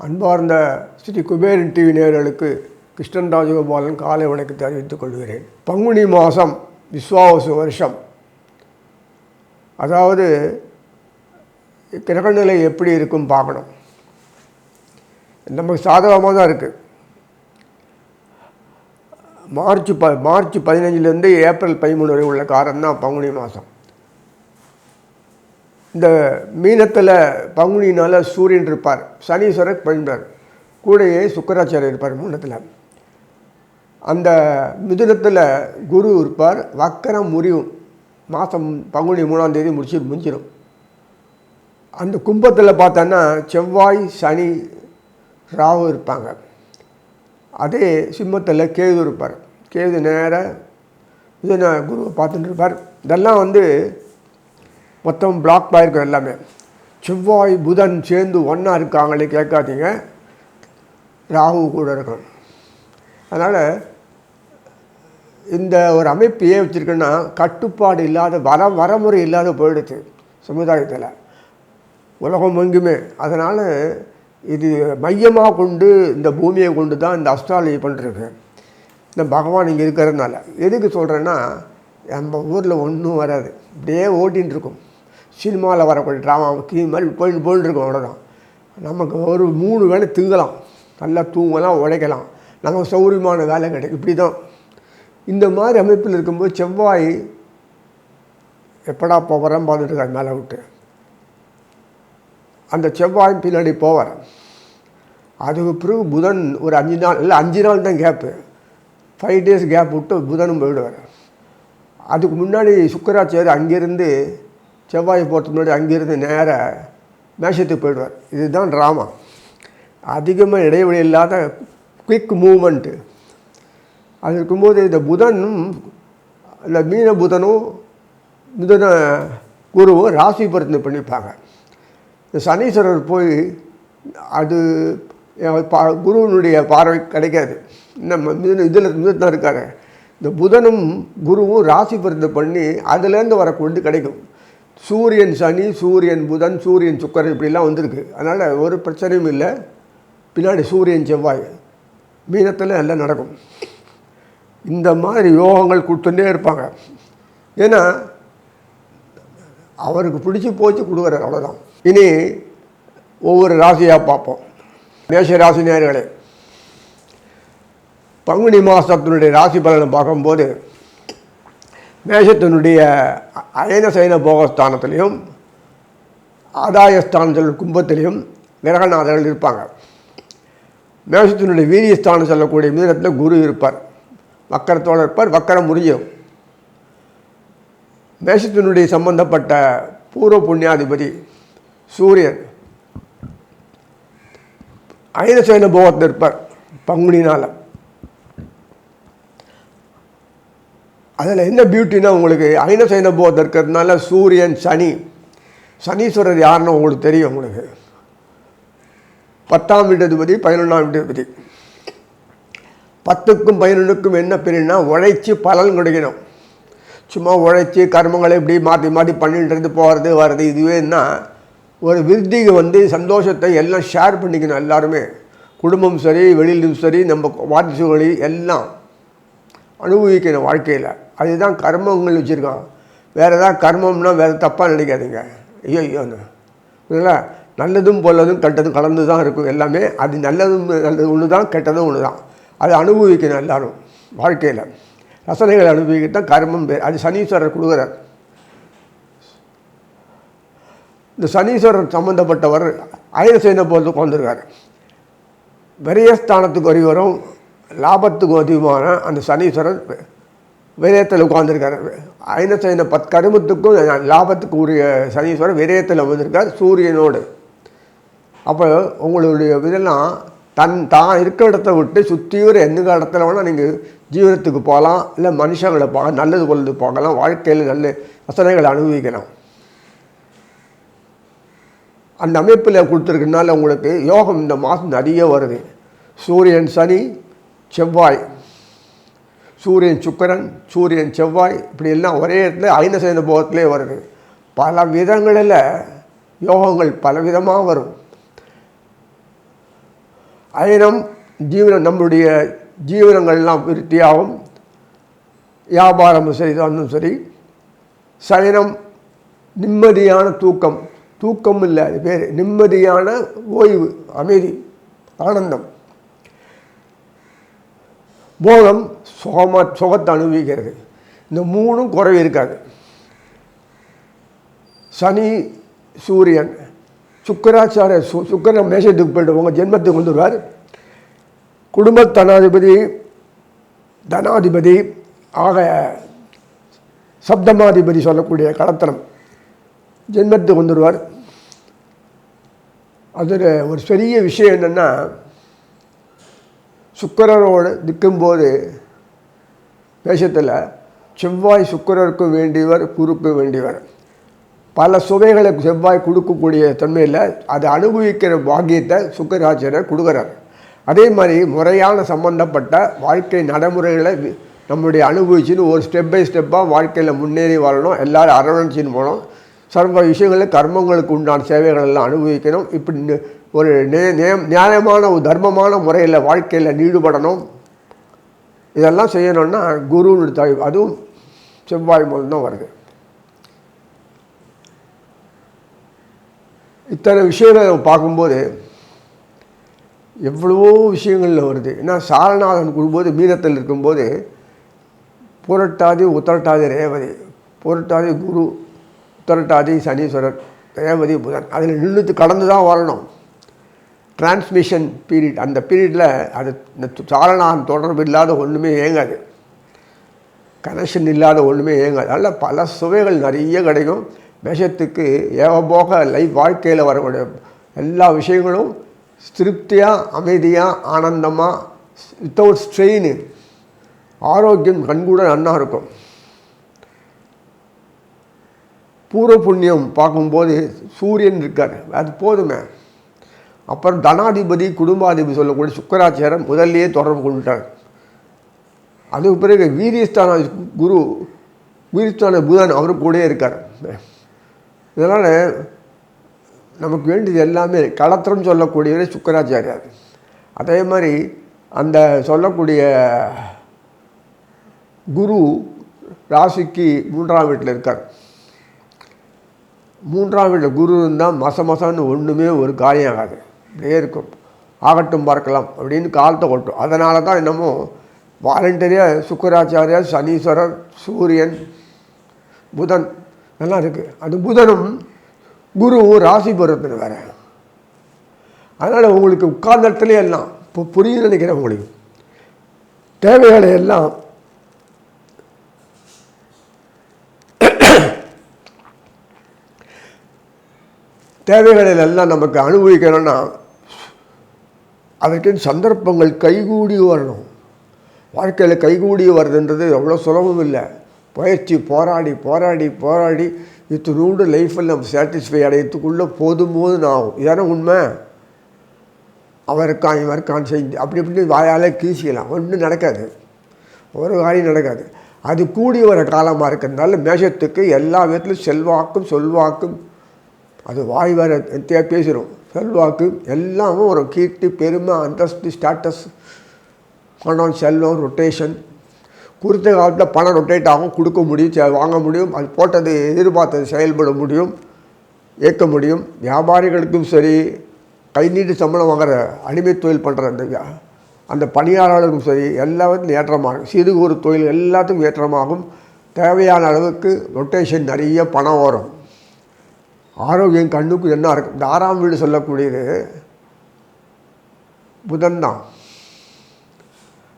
அன்பார்ந்த ஸ்ரீ குபேரன் டிவி நேயர்களுக்கு கிருஷ்ணன் ராஜகோபாலன் காலை வணக்கத்தை அறிவித்துக் கொள்கிறேன். பங்குனி மாதம் விஸ்வாவசு வருஷம், அதாவது கிரகநிலை எப்படி இருக்கும் பார்க்கணும். நமக்கு சாதகமாக தான் இருக்குது. மார்ச் 15 ஏப்ரல் 13 வரை உள்ள காலம் தான் பங்குனி மாதம். இந்த மீனத்தில் பங்குனினால் சூரியன் இருப்பார், சனீஸ்வரர் பழிப்பார், கூடையே சுக்கராச்சாரியர் இருப்பார் மூலத்தில். அந்த மிதுனத்தில் குரு இருப்பார், வக்கரம் முறியும். மாதம் பங்குனி 3ஆம் தேதி முடிஞ்சிடும். அந்த கும்பத்தில் பார்த்தோன்னா செவ்வாய் சனி ராகு இருப்பாங்க. அதே சிம்மத்தில் கேது இருப்பார். கேது நேராக மிதுன குருவை பார்த்துட்டு இருப்பார். இதெல்லாம் மொத்தம் பிளாக் ஆகிருக்கும் எல்லாமே. செவ்வாய் புதன் சேர்ந்து ஒன்றா இருக்காங்களே கேட்காதீங்க, ராகு கூட இருக்கும். அதனால் இந்த ஒரு அமைப்பு ஏன் வச்சுருக்குன்னா, கட்டுப்பாடு இல்லாத வரமுறை இல்லாத போயிடுச்சு சமுதாயத்தில், உலகம் எங்குமே. அதனால் இது மையமாக கொண்டு இந்த பூமியை கொண்டு தான் இந்த அஸ்ட்ராலஜி பண்ணிருக்கு. இந்த பகவான் இங்கே இருக்கிறதுனால எதுக்கு சொல்கிறேன்னா, நம்ம ஊரில் ஒன்றும் வராது, இப்படியே ஓட்டின்னு இருக்கும். சினிமாவில் வரக்கூடிய ட்ராமா மாதிரி போயின்னு இருக்கும். அவ்வளோதான். நமக்கு ஒரு 3 வேளை திங்கலாம், நல்லா தூங்கலாம், உழைக்கலாம், நமக்கு சௌரியமான வேலை கிடைக்கும். இப்படி தான் இந்த மாதிரி அமைப்பில் இருக்கும்போது செவ்வாய் எப்படா போகிறேன் பார்த்துட்டு மேலே விட்டு அந்த செவ்வாய் பின்னாடி போவார். அதுக்கு பிறகு புதன் ஒரு 5 நாள் இல்லை 5 நாள் தான் கேப்பு, 5 டேஸ் கேப் விட்டு புதனும் போயிடுவார். அதுக்கு முன்னாடி சுக்கராச்சாரியர் அங்கேருந்து செவ்வாய் போகிறதுக்கு முன்னாடி அங்கேருந்து நேராக மேஷத்துக்கு போயிடுவார். இதுதான் ட்ராமா. அதிகமாக இடைவெளி இல்லாத குயிக் மூமெண்ட்டு. அது இருக்கும்போது இந்த புதனும் இந்த மீன புதனும் மிதுன குருவும் ராசி பரிந்து பண்ணிப்பாங்க. இந்த சனீஸ்வரர் போய் அது குருவனுடைய பார்வை கிடைக்காது. நம்ம மிதுனம் இருக்கார். இந்த புதனும் குருவும் ராசி பரிந்து பண்ணி அதுலேருந்து வரக்கூடிய கிடைக்கும். சூரியன் சனி, சூரியன் புதன், சூரியன் சுக்கரன் இப்படிலாம் வந்திருக்கு. அதனால் ஒரு பிரச்சனையும் இல்லை. பின்னாடி சூரியன் செவ்வாய் மீனத்தில் எல்லாம் நடக்கும். இந்த மாதிரி யோகங்கள் கொடுத்துட்டே இருப்பாங்க. ஏன்னா அவருக்கு பிடிச்சி போச்சு கொடுக்குறாரு, அவ்வளோதான். இனி ஒவ்வொரு ராசியாக பார்ப்போம். மேஷ ராசி நேயர்களே, பங்குனி மாதத்தினுடைய ராசி பலனை பார்க்கும்போது மேஷத்தினுடைய அயன சயன போகஸ்தானத்திலையும் ஆதாயஸ்தானத்தில் கும்பத்திலையும் கிரகநாதர்கள் இருப்பாங்க. மேஷத்தினுடைய வீரியஸ்தானம் சொல்லக்கூடிய மிதுனத்தில் குரு இருப்பார், வக்கரத்தோடு இருப்பார், வக்கரம் முடியும். மேஷத்தினுடைய சம்பந்தப்பட்ட பூர்வ புண்ணியாதிபதி சூரியன் அயன சயன போகத்தில் இருப்பார் பங்குனினால். அதில் என்ன பியூட்டின்னா, உங்களுக்கு அயன சயன போகத்தில் இருக்கிறதுனால சூரியன் சனி, சனீஸ்வரர் யாருன்னு உங்களுக்கு தெரியும். உங்களுக்கு 10ஆம் வீட்டாதிபதி 11ஆம் வீட்டாதிபதி. 10க்கும் 11க்கும் என்ன பிரினா, உழைச்சி பலன் கிடைக்கணும். சும்மா உழைச்சி கர்மங்களை இப்படி மாற்றி மாற்றி பண்ணிட்டு போகிறது வர்றது இதுவேன்னா ஒரு விருத்திக்கு சந்தோஷத்தை எல்லாம் ஷேர் பண்ணிக்கணும். எல்லாருமே குடும்பம் சரி, வெளியிலும் சரி, நம்ம வாரிசுகளை எல்லாம் அனுபவிக்கணும் வாழ்க்கையில். அதுதான் கர்மங்கள் வச்சுருக்கான். வேறு ஏதாவது கர்மம்னா வேறு தப்பாக நினைக்காதீங்க. ஐயோன்னு இல்லைங்களா, நல்லதும் பொல்லதும் கெட்டதும் கலந்து தான் இருக்கும் எல்லாமே. அது நல்லதும் நல்லது ஒன்று தான், கெட்டதும் ஒன்று தான். அதை அனுபவிக்கணும் எல்லோரும் வாழ்க்கையில். ரசனைகளை அனுபவிக்கத்தான் கர்மம் பேர். அது சனீஸ்வரர் கொடுக்குறார். இந்த சனீஸ்வரர் சம்மந்தப்பட்டவர் அயன சயன போது உட்காந்துருக்கார். விரயஸ்தானத்துக்கு வரும் லாபத்துக்கு அதிகமான அந்த சனீஸ்வரர் விரயத்தில் உட்காந்துருக்கார். அயன சயன கருமத்துக்கும் லாபத்துக்கு உரிய சனீஸ்வரர் விரயத்தில் வந்திருக்கார் சூரியனோடு. அப்போ உங்களுடைய இதெல்லாம் தான் இருக்கிற இடத்த விட்டு சுற்றியூர் எந்த இடத்துல வேணால் நீங்கள் ஜீவனத்துக்கு போகலாம், இல்லை மனுஷங்களை பார்க்கலாம், நல்லது பொழுது பார்க்கலாம், வாழ்க்கையில் நல்ல ரசனைகளை அனுபவிக்கலாம். அந்த அமைப்பில் கொடுத்துருக்கனால உங்களுக்கு யோகம் இந்த மாதம் நிறைய வருது. சூரியன் சனி செவ்வாய், சூரியன் சுக்கிரன், சூரியன் செவ்வாய், இப்படி எல்லாம் ஒரே இடத்துல ஐனசேன போகத்திலே வருது. பல விதங்களில் யோகங்கள் பலவிதமாக வரும். அயனம் ஜீவனம், நம்முடைய ஜீவனங்கள்லாம் விருத்தியாகும். வியாபாரமும் சரி, இதுவும் சரி. சயனம் நிம்மதியான தூக்கம், தூக்கம் இல்லை அது பேர், நிம்மதியான ஓய்வு, அமைதி, ஆனந்தம். போகம் சுகத்தை அனுபவிக்கிறது. இந்த மூணும் குறைவு இருக்காது. சனி சூரியன் சுக்கராச்சாரிய சுக்கரன் மேஷத்துக்கு போய்ட்டு உங்கள் ஜென்மத்துக்கு வந்துடுவார். குடும்ப தனாதிபதி ஆக சப்தமாதிபதி சொல்லக்கூடிய கடத்தனம் ஜென்மத்துக்கு வந்துடுவார். அதில் ஒரு பெரிய விஷயம் என்னென்னா, சுக்கிரரோடு நிற்கும்போது மேஷத்தில் செவ்வாய் சுக்கிரருக்கும் வேண்டியவர், குருக்கும் வேண்டியவர். பல சுவைகளை செவ்வாய் கொடுக்கக்கூடிய தன்மையில் அதை அனுபவிக்கிற பாக்கியத்தை சுக்கிராச்சாரியர் கொடுக்குறார். அதே மாதிரி முறையான சம்பந்தப்பட்ட வாழ்க்கை நடைமுறைகளை நம்முடைய அனுபவிச்சுன்னு ஒரு ஸ்டெப் பை ஸ்டெப்பாக வாழ்க்கையில் முன்னேறி வரணும். எல்லோரும் அரவணைச்சின்னு போகணும். சர்வ விஷயங்களில் கர்மங்களுக்கு உண்டான சேவைகள் எல்லாம் அனுபவிக்கணும். இப்படி ஒரு நியாயமான ஒரு தர்மமான முறையில் வாழ்க்கையில் ஈடுபடணும். இதெல்லாம் செய்யணும்னா குரு அதுவும் செவ்வாய் மூலம் தான் வருது. இத்தனை விஷயங்களை நம்ம பார்க்கும்போது எவ்வளவோ விஷயங்களில் வருது. ஏன்னா சாரநாதன் கொடுக்கும்போது மீனத்தில் இருக்கும்போது புரட்டாதி உத்திரட்டாதி ரேவதி, புரட்டாதி குரு, உத்திரட்டாதி சனீஸ்வரர், ரேவதி புதன், அதில் நின்றுட்டு கடந்து தான் வரணும். டிரான்ஸ்மிஷன் பீரியட், அந்த பீரியடில் அது சாரநாதன் தொடர்பு இல்லாத ஒன்றுமே இயங்காது, கனெக்ஷன் இல்லாத ஒன்றுமே இயங்காது. அதனால் பல சுவைகள் நிறைய கிடைக்கும். மேஷத்துக்கு ஏகபோக லைஃப் வாழ்க்கையில் வரக்கூடிய எல்லா விஷயங்களும் திருப்தியாக, அமைதியாக, ஆனந்தமாக, வித்தவுட் ஸ்ட்ரெயின், ஆரோக்கியம் கண்கூட நன்னா இருக்கும். பூர்வ புண்ணியம் பார்க்கும்போது சூரியன் இருக்கார், அது போதுமே. அப்புறம் தனாதிபதி குடும்பாதிபதி சொல்லக்கூடிய சுக்கராச்சாரம் முதல்லையே தொடர்பு கொண்டுட்டார். அதுக்கு பிறகு வீரியஸ்தான குரு, வீரியஸ்தான புதன் அவரு கூட இருக்கார். இதனால் நமக்கு வேண்டியது எல்லாமே களத்திரம் சொல்லக்கூடியவரே சுக்கராச்சாரியார். அதே மாதிரி அந்த சொல்லக்கூடிய குரு ராசிக்கு 3ஆம் வீட்டில் இருக்கார். 3ஆம் வீட்டில் குரு இருந்தால் மசன்னு ஒன்றுமே ஒரு காரியம் ஆகாது, அப்படியே இருக்கும். ஆகட்டும் பார்க்கலாம் அப்படின்னு காலத்தை கொட்டும். அதனால தான் என்னமோ வாலண்டரியாக சுக்கராச்சாரியார், சனீஸ்வரர், சூரியன், புதன் எல்லாம் இருக்குது. அது புதனும் குருவும் ராசி பொருத்தனை வேறு. அதனால் உங்களுக்கு உட்கார்ந்த இடத்துல எல்லாம் இப்போ புரியுது நினைக்கிறேன். உங்களுக்கு தேவைகளை எல்லாம் நமக்கு அனுபவிக்கணும்னா அதற்கு சந்தர்ப்பங்கள் கைகூடி வரணும். வாழ்க்கையில் கைகூடி வருதுன்றது அவ்வளோ சுலபம் இல்லை. பயிற்சி, போராடி இத்தினூண்டு லைஃப்பில் நம்ம சாட்டிஸ்ஃபை அடையத்துக்குள்ளே போதும் ஆகும். இதான உண்மை. அவருக்கான் இவருக்கான் செஞ்சு அப்படி வாயால் கீசிக்கலாம், ஒன்றும் நடக்காது, ஒரு காரியம் நடக்காது. அது கூடி வர காலமாக இருக்கிறதுனால மேஷத்துக்கு எல்லா விதத்துலையும் செல்வாக்கும் சொல்வாக்கும், அது வாய் வர பேசுகிறோம், செல்வாக்கு எல்லாமும் ஒரு கீர்த்தி, பெருமை, அந்தஸ்து, ஸ்டாட்டஸ், பணம், செல்வம், ரொட்டேஷன். குறித்த காலத்தில் பணம் ரொட்டேட் ஆகும், கொடுக்க முடியும், வாங்க முடியும், அது போட்டது எதிர்பார்த்தது செயல்பட முடியும், இயக்க முடியும். வியாபாரிகளுக்கும் சரி, கை நீட்டு சம்பளம் வாங்குற அடிமை தொழில் பண்ணுற அந்த பணியாளர்களுக்கும் சரி, எல்லாத்துக்கும் ஏற்றமாகும். சிறு ஒரு தொழில் எல்லாத்துக்கும் ஏற்றமாகும். தேவையான அளவுக்கு ரொட்டேஷன், நிறைய பணம் வரும். ஆரோக்கியம் கண்ணுக்கு என்ன இருக்கும். இந்த 6ஆம் வீடு சொல்லக்கூடியது புதன் தான்.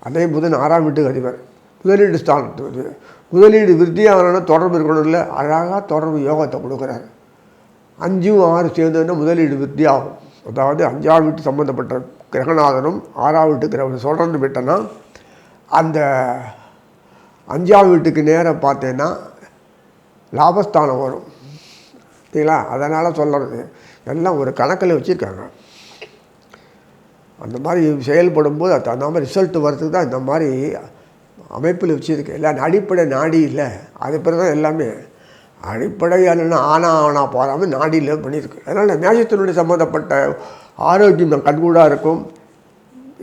அதே புதன் 6ஆம் வீட்டுக்கு அதிபர். முதலீடு ஸ்தானத்துக்கு முதலீடு விருத்தியாகணும்னா தொடர்பு இருக்கணும். இல்லை, அழகாக தொடர்பு யோகத்தை கொடுக்குறாரு. 5, 6 சேர்ந்ததுன்னா முதலீடு விருத்தியாகும். அதாவது 5ஆம் வீட்டு சம்மந்தப்பட்ட கிரகநாதனும் 6ஆம் வீட்டு கிரகம் சொல்கிறது விட்டேன்னா அந்த 5ஆம் வீட்டுக்கு நேராக பார்த்தேன்னா லாபஸ்தானம் வரும். சரிங்களா? அதனால் சொல்கிறது எல்லாம் ஒரு கணக்கில் வச்சுருக்காங்க. அந்த மாதிரி செயல்படும் போது அது அந்த மாதிரி ரிசல்ட் வர்றதுக்கு தான் இந்த மாதிரி அமைப்பில் வச்சுருக்கு. எல்லாம் அடிப்படை நாடி இல்லை, அது பிறகு தான் எல்லாமே அடிப்படை என்னென்னா ஆனா போகாமல் நாடியில் பண்ணியிருக்கு. அதனால் மேஷத்தினுடைய சம்மந்தப்பட்ட ஆரோக்கியம் கண்கூடாக இருக்கும்.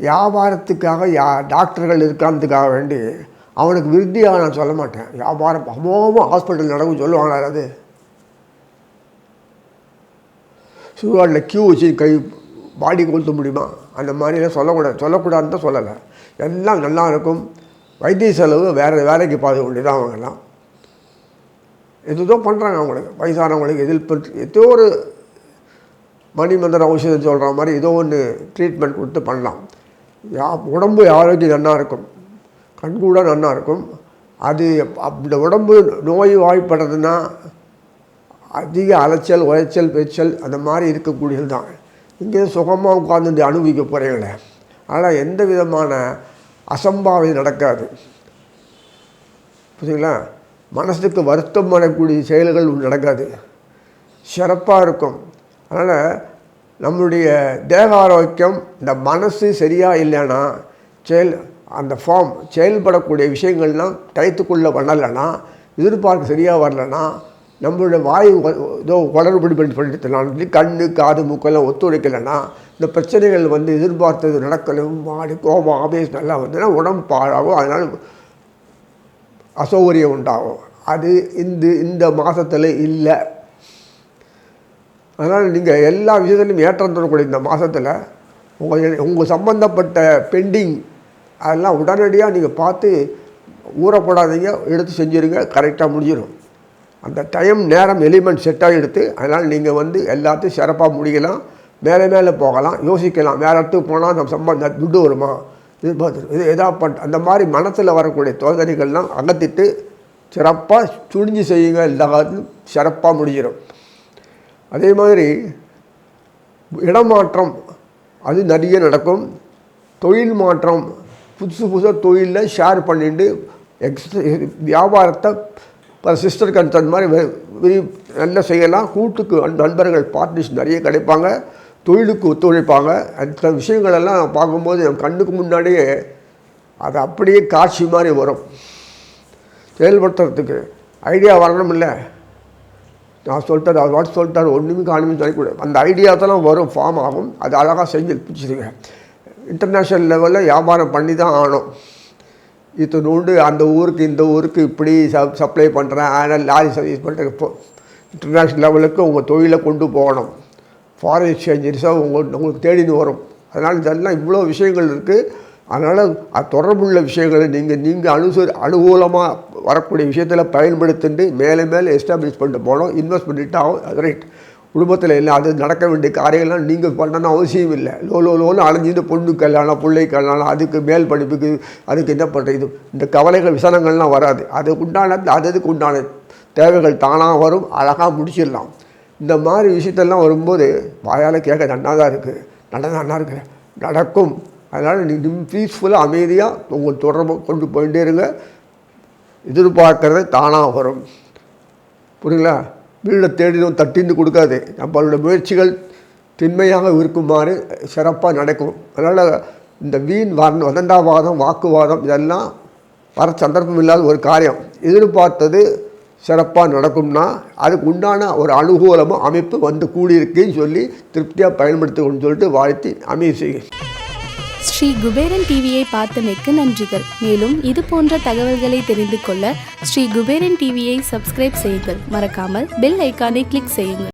வியாபாரத்துக்காக டாக்டர்கள் இருக்கான்றதுக்காக வேண்டி அவனுக்கு விருத்தியாக நான் சொல்ல மாட்டேன். வியாபாரம் அமோகமாக ஹாஸ்பிட்டல் நடக்கும் சொல்லுவாங்களா? அது சுடுகாட்டில் கியூ வச்சு கை பாடி கொளுத்த முடியுமா? அந்த மாதிரிலாம் சொல்லக்கூடாதுன்னு தான் சொல்லலை. எல்லாம் நல்லா இருக்கும். வைத்திய செலவு வேறு வேலைக்கு பார்க்க வேண்டியதான். அவங்கெல்லாம் எதுதோ பண்ணுறாங்க. அவங்களுக்கு வயசானவங்களுக்கு ஏதோ ஒரு மணிமந்திர ஔஷதம் சொல்கிற மாதிரி ஏதோ ஒன்று ட்ரீட்மெண்ட் கொடுத்து பண்ணலாம். உடம்பு ஆரோக்கியம் நல்லா இருக்கும், கண்கூட நல்லா இருக்கும். அது அந்த உடம்பு நோய் வாய்ப்படுறதுன்னா அதிக அலைச்சல், உளைச்சல், பேச்சல் அந்த மாதிரி இருக்கக்கூடியது தான். இங்கே சுகமாக உட்காந்து அனுபவிக்க போகிறீங்களே, ஆனால் எந்த விதமான அசம்பாவிதம் நடக்காது. புரியுங்களா? மனசுக்கு வருத்தம் பண்ணக்கூடிய செயல்கள் நடக்காது, சிறப்பாக இருக்கும். அதனால் நம்மளுடைய தேக ஆரோக்கியம், இந்த மனசு சரியாக இல்லைன்னா அந்த செயல்படக்கூடிய விஷயங்கள்லாம் டயத்துக்குள்ளே பண்ணலைன்னா, எதிர்பார்க்க சரியாக வரலைன்னா, நம்மளுடைய வாயு ஏதோ குளறுபடி பண்ணிட்டுனாலும் கண், காது, மூக்கெல்லாம் ஒத்துழைக்கலைன்னா இந்த பிரச்சனைகள் எதிர்பார்த்தது நடக்கணும். மாடி கோபம், ஆவேசம் நல்லா வந்துன்னா உடம்பு பாழாகும். அதனால் அசௌகரியம் உண்டாகும். அது இந்த மாதத்தில் இல்லை. அதனால் நீங்கள் எல்லா விஷயத்துலையும் ஏற்றம் தரக்கூடிய இந்த மாதத்தில் உங்கள் சம்பந்தப்பட்ட பெண்டிங் அதெல்லாம் உடனடியாக நீங்கள் பார்த்து ஊறப்படாதீங்க, எடுத்து செஞ்சுருங்க. கரெக்டாக முடிஞ்சிடும். அந்த டைம் நேரம் எலிமெண்ட் செட்டாக எடுத்து அதனால் நீங்கள் எல்லாத்தையும் சிறப்பாக முடிக்கலாம். மேலே போகலாம், யோசிக்கலாம். வேறு இடத்துக்கு போனால் நம்ம துட்டு வருமா, இது எதாவது அந்த மாதிரி மனசில் வரக்கூடிய தோதனைகள்லாம் அகற்றிட்டு சிறப்பாக துணிஞ்சு செய்யுங்க. எல்லா காலத்திலும் சிறப்பாக முடிஞ்சிடும். அதே மாதிரி இடமாற்றம் அது நிறைய நடக்கும். தொழில் மாற்றம், புதுசாக தொழிலில் ஷேர் பண்ணிட்டு வியாபாரத்தை சிஸ்டர் கன்சர்ன் மாதிரி நல்லா செய்யலாம். கூட்டுக்கு நண்பர்கள் பார்ட்னர்ஸ் நிறைய கிடைப்பாங்க, தொழிலுக்கு ஒத்துழைப்பாங்க. அந்த விஷயங்களெல்லாம் பார்க்கும்போது என் கண்ணுக்கு முன்னாடியே அது அப்படியே காட்சி மாதிரி வரும். செயல்படுத்துறதுக்கு ஐடியா வரணும் இல்லை, நான் சொல்லிட்டார் அவர் வாட்டு சொல்லிட்டார், ஒன்றுமே காணுமே சொல்லக்கூடாது. அந்த ஐடியாத்தெல்லாம் வரும், ஃபார்ம் ஆகும். அது அழகாக செஞ்சு பிடிச்சிருங்க. இன்டர்நேஷ்னல் லெவலில் வியாபாரம் பண்ணி தான் ஆகணும். இது நோண்டு அந்த ஊருக்கு இந்த ஊருக்கு இப்படி சப்ளை பண்ணுறேன், ஆனால் லாரி சர்வீஸ் பண்ணுறேன். இன்டர்நேஷ்னல் லெவலுக்கு உங்கள் தொழிலை கொண்டு போகணும். ஃபாரின் எக்ஸ்சேஞ்ச் ரிசர்வ் உங்களுக்கு தேடின்னு வரும். அதனால் இதெல்லாம் இவ்வளோ விஷயங்கள் இருக்குது. அதனால் அது தொடர்புள்ள விஷயங்களை நீங்கள் அனுகூலமாக வரக்கூடிய விஷயத்தில் பயன்படுத்திட்டு மேலே எஸ்டாப்ளிஷ் பண்ணிட்டு போகணும். இன்வெஸ்ட் பண்ணிட்டு ஆகும். அது ரைட். குடும்பத்தில் இல்லை, அது நடக்க வேண்டிய காரியங்கள்லாம் நீங்கள் பண்ணணும் அவசியம் இல்லை. லோன்னு அலைஞ்சிட்டு பொண்ணு கல்யாணம், பிள்ளை கல்யாணம், அதுக்கு மேல் படிப்புக்கு அதுக்கு என்ன பண்ணுறது, இந்த கவலைகள் விசனங்கள்லாம் வராது. அதுக்கு உண்டான தேவைகள் தானாக வரும். அழகாக முடிச்சிடலாம். இந்த மாதிரி விஷயத்தெல்லாம் வரும்போது வாயால் கேட்க நன்னா தான் இருக்குது, நல்லா இருக்குது, நடக்கும். அதனால் நீங்கள் பீஸ்ஃபுல்லாக அமைதியாக உங்கள் தொடர்பு கொண்டு போயிட்டே இருங்க. எதிர்பார்க்கறது தானாக வரும். புரியுங்களா? வீடை தேடினோம் தட்டின்னு கொடுக்காது. நம்மளோட முயற்சிகள் திண்மையாக இருக்குமாறு சிறப்பாக நடக்கும். அதனால் இந்த வீண் வதண்டாவாதம், வாக்குவாதம் இதெல்லாம் வர சந்தர்ப்பம் இல்லாத ஒரு காரியம். எதிர்பார்த்தது சிறப்பாக நடக்கும்னா அதுக்கு உண்டான ஒரு அனுகூலமும் அமைப்பு கூடியிருக்குன்னு சொல்லி திருப்தியாக பயன்படுத்திக்கணும்னு சொல்லிட்டு வாழ்த்தி அமைய செய்யும். ஸ்ரீ குபேரன் டிவியை பார்த்தமைக்கு நன்றிகள். மேலும் இது போன்ற தகவல்களை தெரிந்து கொள்ள ஸ்ரீ குபேரன் டிவியை சப்ஸ்கிரைப் செய்யுங்கள். மறக்காமல் பெல் ஐக்கானை கிளிக் செய்யுங்கள்.